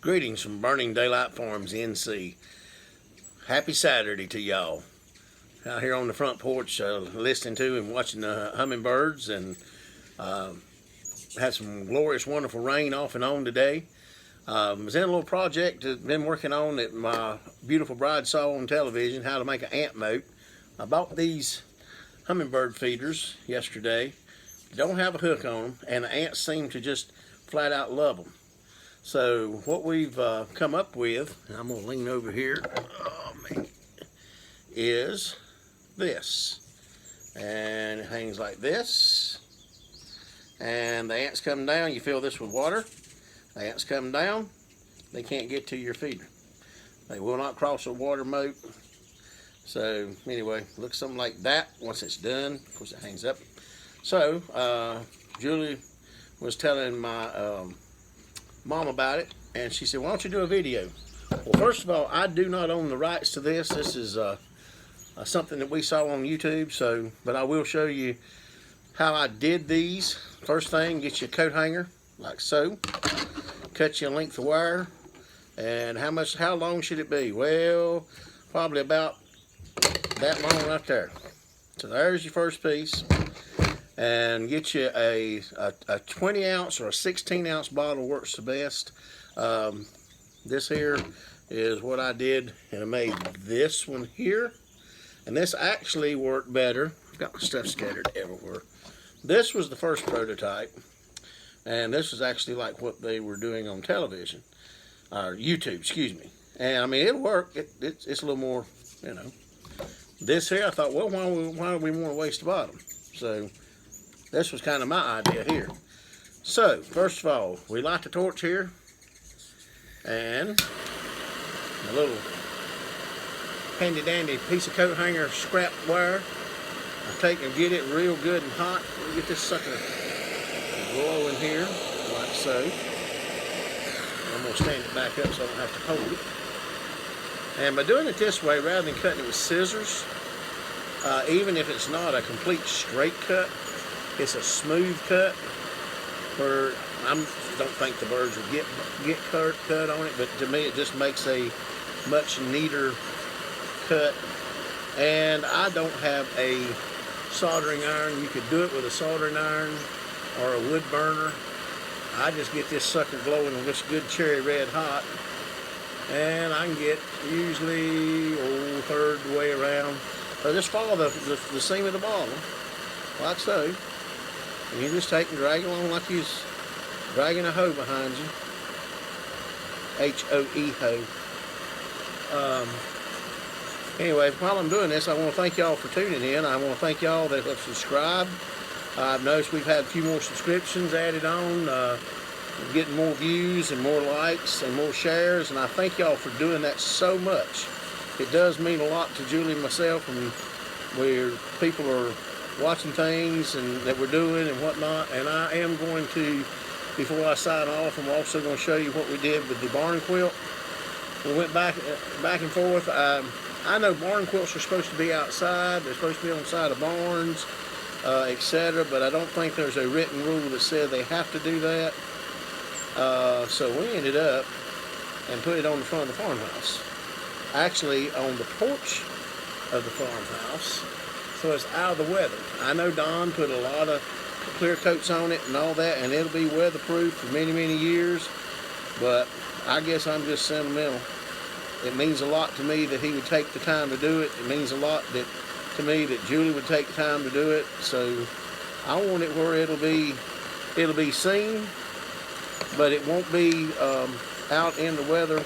Greetings from Burning Daylight Farms, NC. Happy Saturday to y'all. Out here on the front porch listening to and watching the hummingbirds, and had some glorious, wonderful rain off and on today. Was in a little project that I've been working on that my beautiful bride saw on television, how to make an ant moat. I bought these hummingbird feeders yesterday. Don't have a hook on them, and the ants seem to just flat out love them. So what we've come up with, and I'm going to lean over here, is this. And it hangs like this. And the ants come down, you fill this with water. The ants come down, they can't get to your feeder. They will not cross a water moat. So anyway, looks something like that once it's done. Of course, it hangs up. So Julie was telling my mom about it, and she said, why don't you do a video? Well, first of all, I do not own the rights to this. This is something that we saw on YouTube, but I will show you how I did these. First thing, get you a coat hanger like so, cut you a length of wire, and how long should it be? Well, probably about that long right there. So there's your first piece. And get you a 20 ounce or a 16 ounce bottle, works the best. This here is what I did, and I made this one here. And this actually worked better. I've got my stuff scattered everywhere. This was the first prototype, and this was actually like what they were doing on television, or YouTube, excuse me. And I mean, it'll work. It's a little more, you know. This here, I thought, well, why do we want to waste the bottom? So this was kind of my idea here. So, first of all, we light the torch here, and a little handy dandy piece of coat hanger scrap wire. I take and get it real good and hot. We get this sucker glowing here, like so. I'm going to stand it back up so I don't have to hold it. And by doing it this way, rather than cutting it with scissors, even if it's not a complete straight cut, it's a smooth cut, where I don't think the birds will get cut on it, but to me it just makes a much neater cut. And I don't have a soldering iron. You could do it with a soldering iron or a wood burner. I just get this sucker glowing with this good cherry red hot, and I can get usually a third the way around. So just follow the seam of the bottle, like so. And you just take and drag along like you're dragging a hoe behind you. H-O-E hoe. Anyway, while I'm doing this, I want to thank y'all for tuning in. I want to thank y'all that have subscribed. I've noticed we've had a few more subscriptions added on, getting more views and more likes and more shares, and I thank y'all for doing that so much. It does mean a lot to Julie and myself, and where people are watching things and that we're doing and whatnot. And I am going to, before I sign off, I'm also going to show you what we did with the barn quilt. We went back and forth. I know barn quilts are supposed to be outside. They're supposed to be on the side of barns, etc. But I don't think there's a written rule that says they have to do that. So we ended up and put it on the front of the farmhouse. Actually, on the porch of the farmhouse, so it's out of the weather. I know Don put a lot of clear coats on it and all that, and it'll be weatherproof for many, many years, but I guess I'm just sentimental. It means a lot to me that he would take the time to do it. It means a lot to me that Julie would take the time to do it. So I want it where it'll be seen, but it won't be out in the weather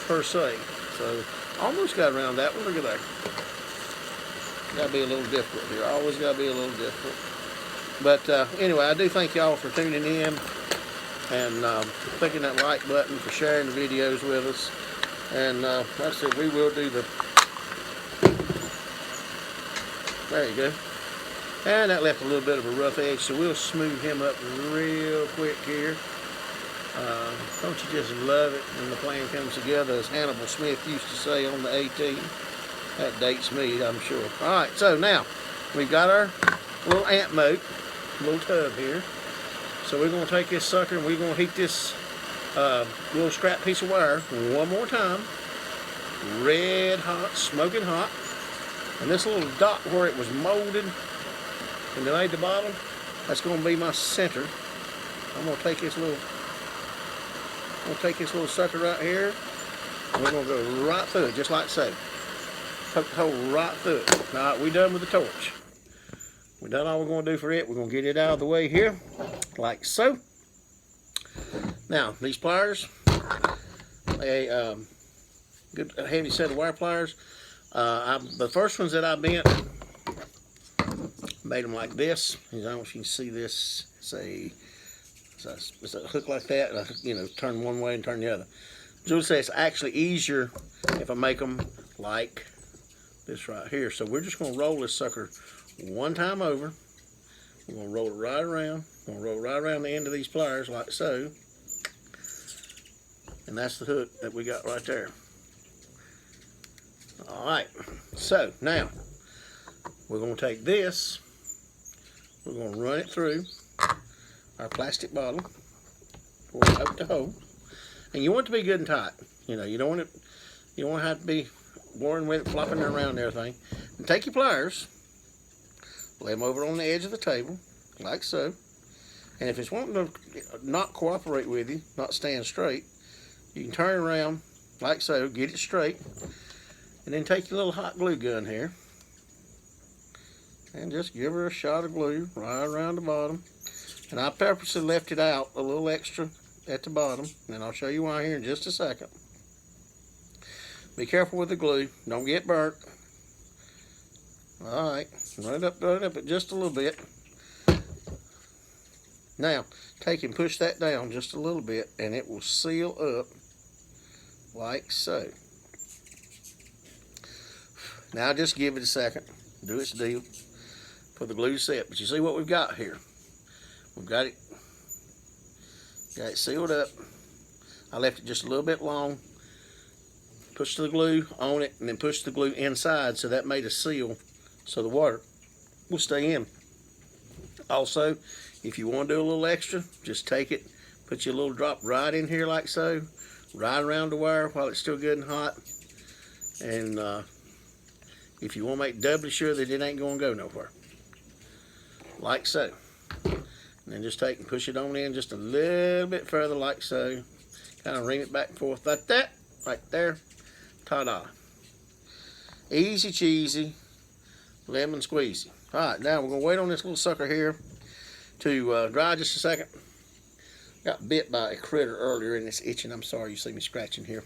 per se. So almost got around that one. Look at that. Got to be a little difficult here. Always got to be a little difficult. But anyway, I do thank y'all for tuning in and clicking that like button, for sharing the videos with us. And like I said, we will do the... There you go. And that left a little bit of a rough edge, so we'll smooth him up real quick here. Don't you just love it when the plan comes together, as Hannibal Smith used to say on the A-Team? That dates me, I'm sure. Alright, so now we've got our little ant moat, little tub here. So we're going to take this sucker and we're going to heat this little scrap piece of wire one more time. Red hot, smoking hot. And this little dot where it was molded and then laid the bottom, that's going to be my center. I'm going to take this little sucker right here, and we're going to go right through it, just like so. Poke the hole right through it. All right, we're done with the torch. We're done all we're going to do for it. We're going to get it out of the way here, like so. Now, these pliers, a good heavy set of wire pliers. The first ones that I bent, made them like this. I don't know if you can see this. It's a hook like that, and I, turn one way and turn the other. Julie says it's actually easier if I make them like this right here. So we're just going to roll this sucker one time over. We're going to roll it right around. We're going to roll right around the end of these pliers like so. And that's the hook that we got right there. Alright, so now we're going to take this, we're going to run it through our plastic bottle, pour it out the hole, and you want it to be good and tight. You don't want to have to be worrying with it flopping around and everything. And take your pliers, lay them over on the edge of the table, like so. And if it's wanting to not cooperate with you, not stand straight, you can turn around like so, get it straight, and then take your little hot glue gun here and just give her a shot of glue right around the bottom. And I purposely left it out a little extra at the bottom, and I'll show you why here in just a second. Be careful with the glue, don't get burnt. Alright, run it up just a little bit. Now, take and push that down just a little bit, and it will seal up like so. Now just give it a second, do its deal for the glue set. But you see what we've got here? We've got it sealed up. I left it just a little bit long. Pushed the glue on it and then pushed the glue inside, so that made a seal so the water will stay in. Also, if you want to do a little extra, just take it, put your little drop right in here like so, right around the wire while it's still good and hot. And if you want to make doubly sure that it ain't going to go nowhere, like so. And then just take and push it on in just a little bit further like so. Kind of ring it back and forth like that, right there. Ta-da. Easy cheesy, lemon squeezy. Alright, now we're going to wait on this little sucker here to dry just a second. Got bit by a critter earlier and it's itching. I'm sorry you see me scratching here.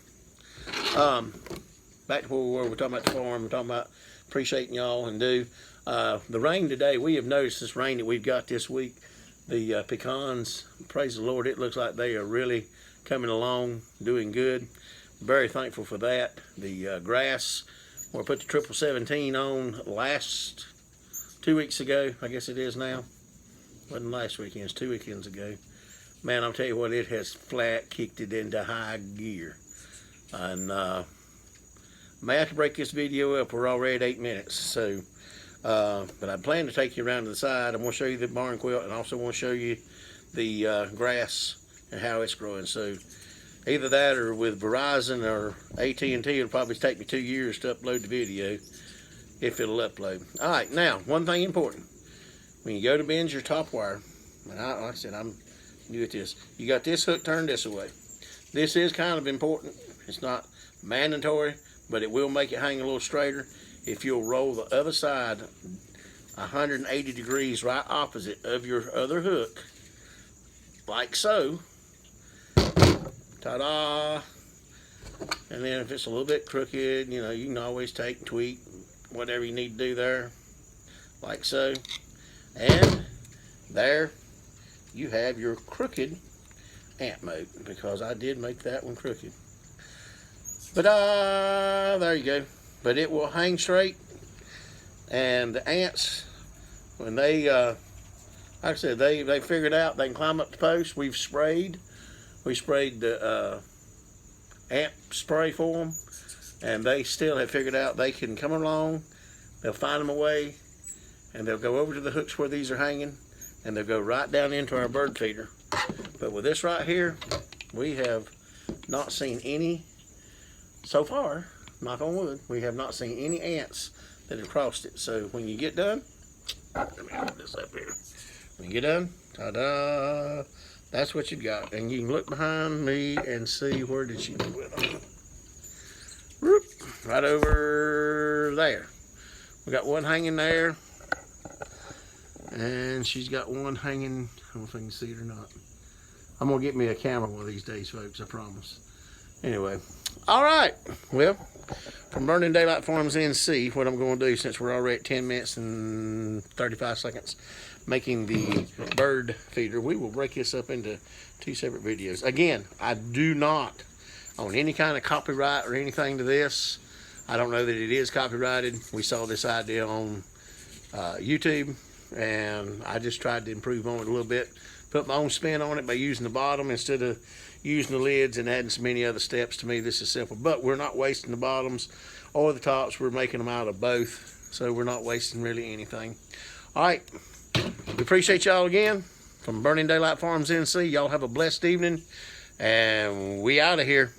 Back to where we were. We're talking about the farm. We're talking about appreciating y'all and do. The rain today, we have noticed this rain that we've got this week. The pecans, praise the Lord, it looks like they are really coming along, doing good. Very thankful for that. The grass, we put the 1717 on last 2 weeks ago. I guess it is now. Wasn't last weekend, it's 2 weekends ago. Man, I'll tell you what, it has flat kicked it into high gear. And may have to break this video up. We're already at 8 minutes. So, but I plan to take you around to the side. I'm going to show you the barn quilt, and also want to show you the grass and how it's growing. So either that or with Verizon or AT&T, it'll probably take me 2 years to upload the video, if it'll upload. All right, now, one thing important. When you go to bend your top wire, and like I said, I'm new at this, you got this hook turned this way. This is kind of important. It's not mandatory, but it will make it hang a little straighter if you'll roll the other side 180 degrees right opposite of your other hook, like so. Ta-da! And then if it's a little bit crooked, you can always take and tweak whatever you need to do there, like so. And there you have your crooked Ant Moat, because I did make that one crooked. But there you go. But it will hang straight, and the ants, when they, like I said, they figured out they can climb up the post. We sprayed the ant spray for them, and they still have figured out they can come along. They'll find them a way, and they'll go over to the hooks where these are hanging, and they'll go right down into our bird feeder. But with this right here, we have not seen any, so far, knock on wood, we have not seen any ants that have crossed it. So when you get done, let me put this up here. When you get done, ta-da, that's what you got. And you can look behind me and see where did she go with them. Whoop, right over there. We got one hanging there. And she's got one hanging, I don't know if I can see it or not. I'm gonna get me a camera one of these days, folks, I promise. Anyway, all right, well, from Burning Daylight Farms NC, what I'm gonna do, since we're already at 10 minutes and 35 seconds making the bird feeder, we will break this up into 2 separate videos. Again, I do not own any kind of copyright or anything to this. I don't know that it is copyrighted. We saw this idea on YouTube, and I just tried to improve on it a little bit, put my own spin on it by using the bottom instead of using the lids and adding so many other steps. To me, this is simple, but we're not wasting the bottoms or the tops. We're making them out of both, so we're not wasting really anything. All right, we appreciate y'all again from Burning Daylight Farms NC. Y'all have a blessed evening, and we out of here.